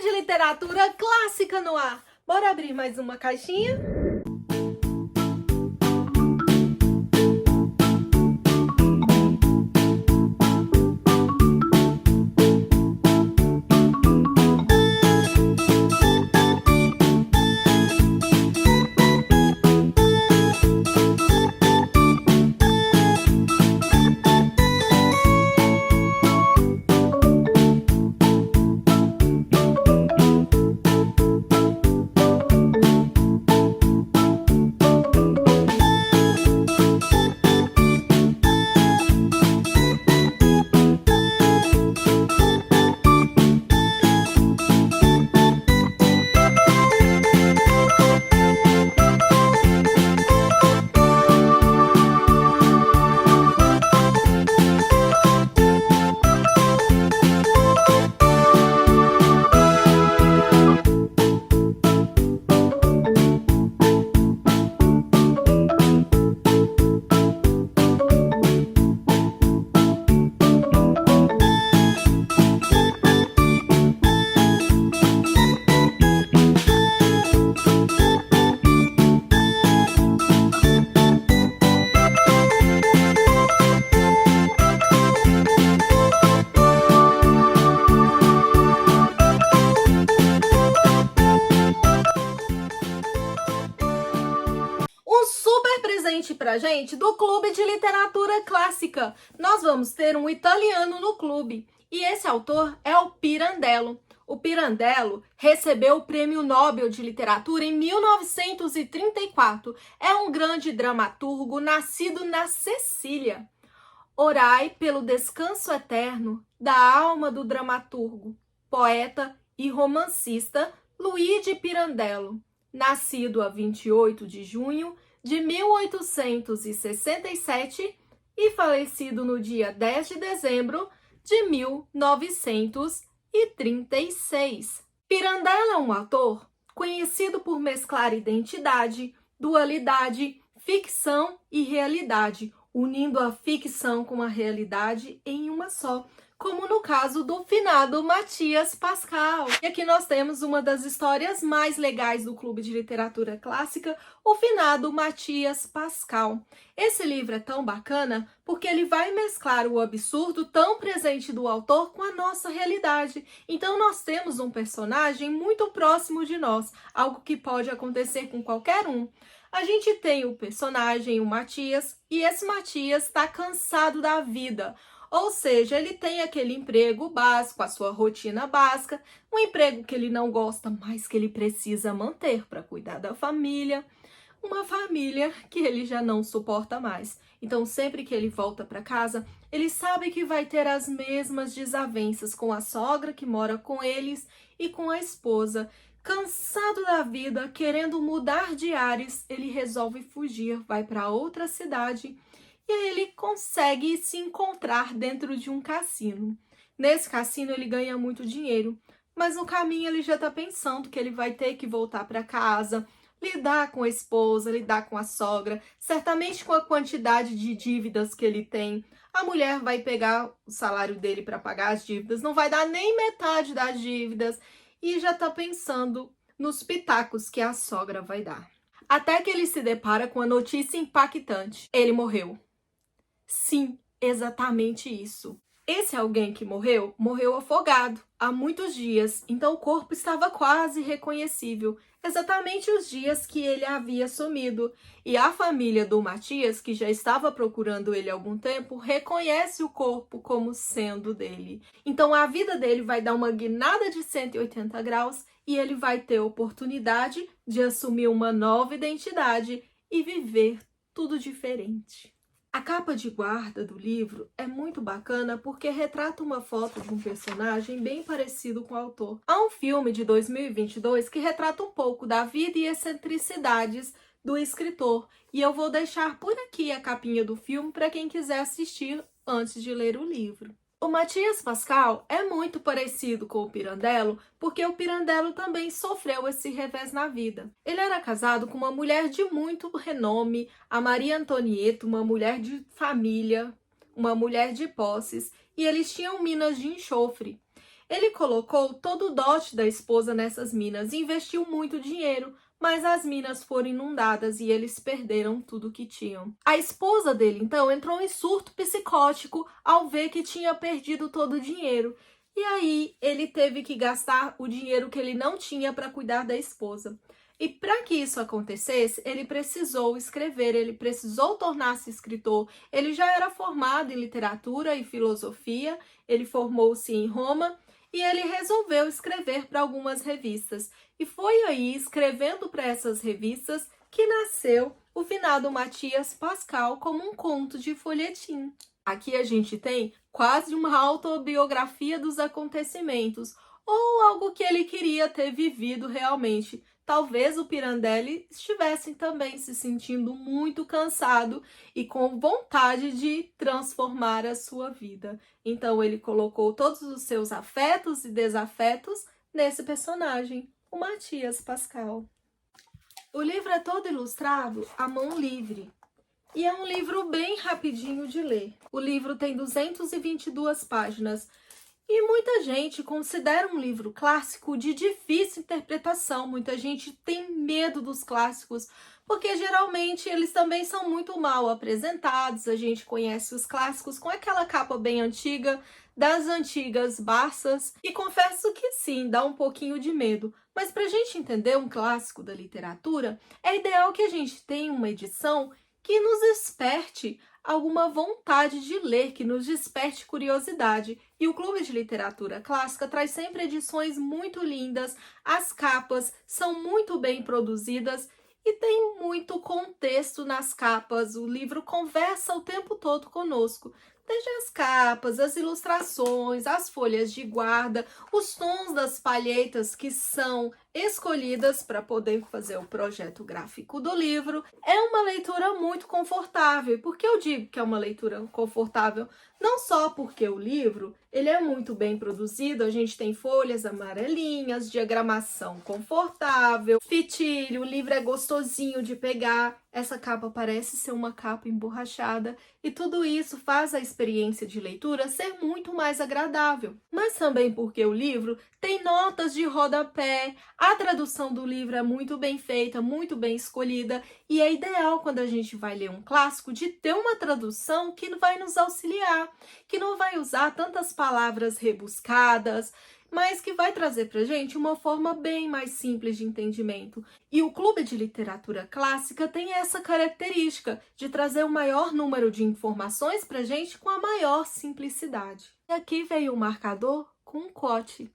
de Literatura Clássica no ar. Bora abrir mais uma caixinha? Um super presente pra gente do Clube de Literatura Clássica. Nós vamos ter um italiano no clube e esse autor é o Pirandello. O Pirandello recebeu o Prêmio Nobel de Literatura em 1934. É um grande dramaturgo nascido na Sicília. Orai pelo descanso eterno da alma do dramaturgo, poeta e romancista Luigi Pirandello, nascido a 28 de junho de 1867 e falecido no dia 10 de dezembro de 1936. Pirandello é um autor conhecido por mesclar identidade, dualidade, ficção e realidade, unindo a ficção com a realidade em uma só, como no caso do finado Matias Pascal. E aqui nós temos uma das histórias mais legais do Clube de Literatura Clássica, o finado Matias Pascal. Esse livro é tão bacana porque ele vai mesclar o absurdo tão presente do autor com a nossa realidade. Então nós temos um personagem muito próximo de nós, algo que pode acontecer com qualquer um. A gente tem o personagem, o Matias, e esse Matias está cansado da vida. Ou seja, ele tem aquele emprego básico, a sua rotina básica, um emprego que ele não gosta, mas que ele precisa manter para cuidar da família, uma família que ele já não suporta mais. Então, sempre que ele volta para casa, ele sabe que vai ter as mesmas desavenças com a sogra que mora com eles e com a esposa. Cansado da vida, querendo mudar de ares, ele resolve fugir, vai para outra cidade e aí ele consegue se encontrar dentro de um cassino. Nesse cassino ele ganha muito dinheiro, mas no caminho ele já está pensando que ele vai ter que voltar para casa, lidar com a esposa, lidar com a sogra, certamente com a quantidade de dívidas que ele tem. A mulher vai pegar o salário dele para pagar as dívidas, não vai dar nem metade das dívidas e já está pensando nos pitacos que a sogra vai dar. Até que ele se depara com a notícia impactante. Ele morreu. Sim, exatamente isso. Esse alguém que morreu, morreu afogado há muitos dias, então o corpo estava quase reconhecível, exatamente os dias que ele havia sumido. E a família do Matias, que já estava procurando ele há algum tempo, reconhece o corpo como sendo dele. Então a vida dele vai dar uma guinada de 180 graus e ele vai ter a oportunidade de assumir uma nova identidade e viver tudo diferente. A capa de guarda do livro é muito bacana porque retrata uma foto de um personagem bem parecido com o autor. Há um filme de 2022 que retrata um pouco da vida e excentricidades do escritor, e eu vou deixar por aqui a capinha do filme para quem quiser assistir antes de ler o livro. O Matias Pascal é muito parecido com o Pirandello, porque o Pirandello também sofreu esse revés na vida. Ele era casado com uma mulher de muito renome, a Maria Antonieta, uma mulher de família, uma mulher de posses, e eles tinham minas de enxofre. Ele colocou todo o dote da esposa nessas minas e investiu muito dinheiro, mas as minas foram inundadas e eles perderam tudo que tinham. A esposa dele, então, entrou em surto psicótico ao ver que tinha perdido todo o dinheiro. E aí ele teve que gastar o dinheiro que ele não tinha para cuidar da esposa. E para que isso acontecesse, ele precisou escrever, ele precisou tornar-se escritor. Ele já era formado em literatura e filosofia, ele formou-se em Roma e ele resolveu escrever para algumas revistas. E foi aí, escrevendo para essas revistas, que nasceu o finado Matias Pascal como um conto de folhetim. Aqui a gente tem quase uma autobiografia dos acontecimentos, ou algo que ele queria ter vivido realmente. Talvez o Pirandelli estivesse também se sentindo muito cansado e com vontade de transformar a sua vida. Então ele colocou todos os seus afetos e desafetos nesse personagem, o Matias Pascal. O livro é todo ilustrado à mão livre e é um livro bem rapidinho de ler. O livro tem 222 páginas. E muita gente considera um livro clássico de difícil interpretação. Muita gente tem medo dos clássicos, porque geralmente eles também são muito mal apresentados. A gente conhece os clássicos com aquela capa bem antiga, das antigas Barças. E confesso que sim, dá um pouquinho de medo. Mas para a gente entender um clássico da literatura, é ideal que a gente tenha uma edição que nos desperte alguma vontade de ler, que nos desperte curiosidade. E o Clube de Literatura Clássica traz sempre edições muito lindas, as capas são muito bem produzidas e tem muito contexto nas capas. O livro conversa o tempo todo conosco. Desde as capas, as ilustrações, as folhas de guarda, os tons das palhetas que são escolhidas para poder fazer o projeto gráfico do livro. É uma leitura muito confortável. Por que eu digo que é uma leitura confortável? Não só porque o livro ele é muito bem produzido, a gente tem folhas amarelinhas, diagramação confortável, fitilho, o livro é gostosinho de pegar, essa capa parece ser uma capa emborrachada e tudo isso faz a experiência de leitura ser muito mais agradável. Mas também porque o livro tem notas de rodapé, a tradução do livro é muito bem feita, muito bem escolhida e é ideal quando a gente vai ler um clássico de ter uma tradução que vai nos auxiliar, que não vai usar tantas palavras rebuscadas, mas que vai trazer para a gente uma forma bem mais simples de entendimento. E o Clube de Literatura Clássica tem essa característica de trazer o maior número de informações para a gente com a maior simplicidade. E aqui veio o marcador com um quote.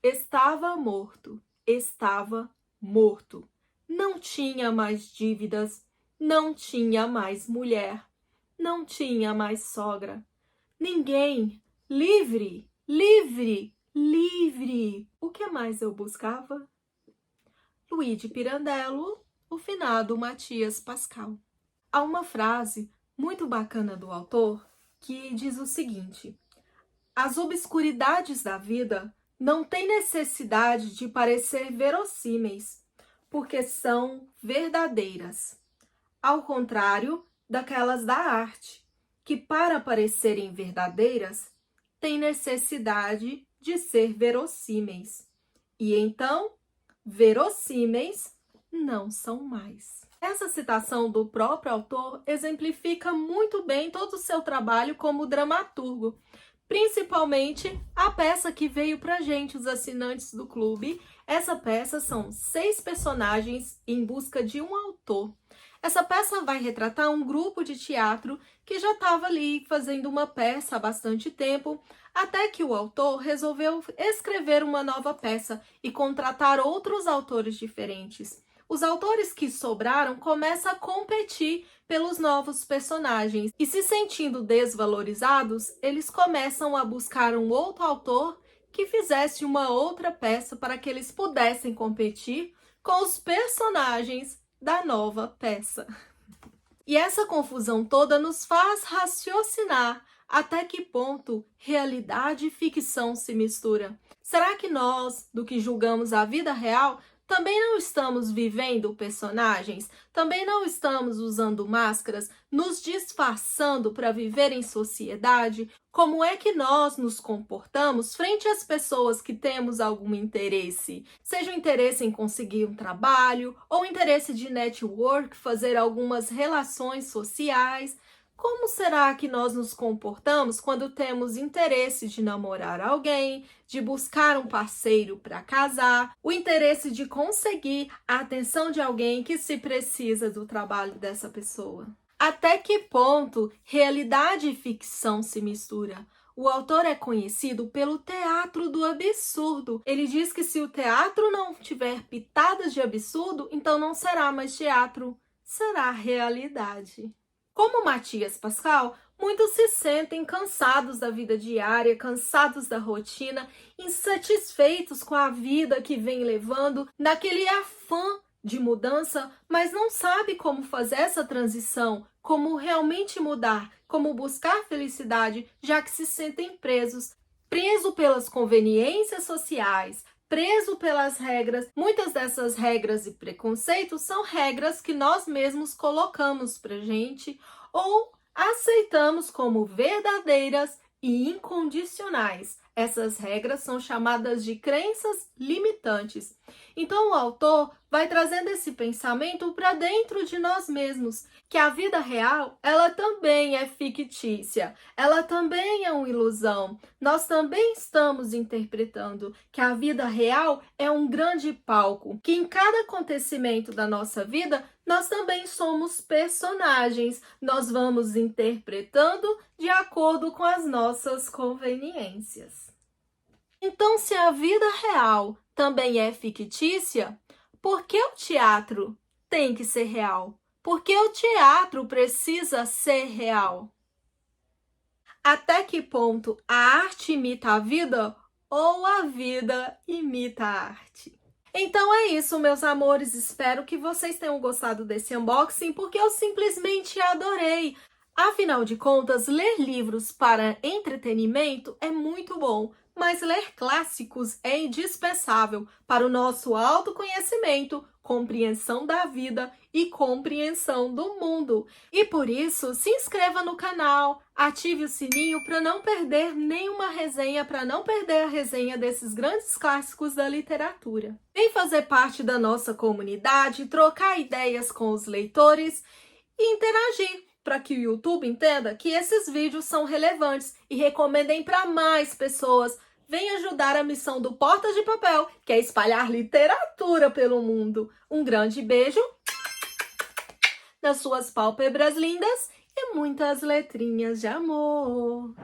Estava morto, estava morto. Não tinha mais dívidas, não tinha mais mulher, não tinha mais sogra. Ninguém, livre, livre, livre. O que mais eu buscava? Luigi Pirandello, o finado Matias Pascal. Há uma frase muito bacana do autor que diz o seguinte: as obscuridades da vida não têm necessidade de parecer verossímeis, porque são verdadeiras. Ao contrário daquelas da arte, que para parecerem verdadeiras, têm necessidade de ser verossímeis. E então, verossímeis não são mais. Essa citação do próprio autor exemplifica muito bem todo o seu trabalho como dramaturgo, principalmente a peça que veio pra gente, os assinantes do clube. Essa peça são 6 personagens em busca de um autor. Essa peça vai retratar um grupo de teatro que já estava ali fazendo uma peça há bastante tempo, até que o autor resolveu escrever uma nova peça e contratar outros autores diferentes. Os autores que sobraram começam a competir pelos novos personagens e, se sentindo desvalorizados, eles começam a buscar um outro autor que fizesse uma outra peça para que eles pudessem competir com os personagens da nova peça. E essa confusão toda nos faz raciocinar até que ponto realidade e ficção se misturam. Será que nós, do que julgamos a vida real, Também não estamos vivendo personagens? Também não estamos usando máscaras, nos disfarçando para viver em sociedade? Como é que nós nos comportamos frente às pessoas que temos algum interesse? Seja o interesse em conseguir um trabalho, ou interesse de network, fazer algumas relações sociais. Como será que nós nos comportamos quando temos interesse de namorar alguém, de buscar um parceiro para casar, o interesse de conseguir a atenção de alguém que se precisa do trabalho dessa pessoa? Até que ponto realidade e ficção se misturam? O autor é conhecido pelo teatro do absurdo. Ele diz que se o teatro não tiver pitadas de absurdo, então não será mais teatro, será realidade. Como Matias Pascal, muitos se sentem cansados da vida diária, cansados da rotina, insatisfeitos com a vida que vem levando, naquele afã de mudança, mas não sabe como fazer essa transição, como realmente mudar, como buscar felicidade, já que se sentem presos pelas conveniências sociais, preso pelas regras. Muitas dessas regras e preconceitos são regras que nós mesmos colocamos pra gente ou aceitamos como verdadeiras e incondicionais. Essas regras são chamadas de crenças limitantes. Então o autor vai trazendo esse pensamento para dentro de nós mesmos, que a vida real, ela também é fictícia, ela também é uma ilusão. Nós também estamos interpretando que a vida real é um grande palco, que em cada acontecimento da nossa vida, nós também somos personagens, nós vamos interpretando de acordo com as nossas conveniências. Então, se a vida real também é fictícia, por que o teatro tem que ser real? Por que o teatro precisa ser real? Até que ponto a arte imita a vida ou a vida imita a arte? Então é isso, meus amores. Espero que vocês tenham gostado desse unboxing, porque eu simplesmente adorei. Afinal de contas, ler livros para entretenimento é muito bom, mas ler clássicos é indispensável para o nosso autoconhecimento, compreensão da vida e compreensão do mundo. E por isso, se inscreva no canal, ative o sininho para não perder nenhuma resenha, para não perder a resenha desses grandes clássicos da literatura. Vem fazer parte da nossa comunidade, trocar ideias com os leitores e interagir, para que o YouTube entenda que esses vídeos são relevantes e recomendem para mais pessoas. Vem ajudar a missão do Porta de Papel, que é espalhar literatura pelo mundo. Um grande beijo nas suas pálpebras lindas e muitas letrinhas de amor.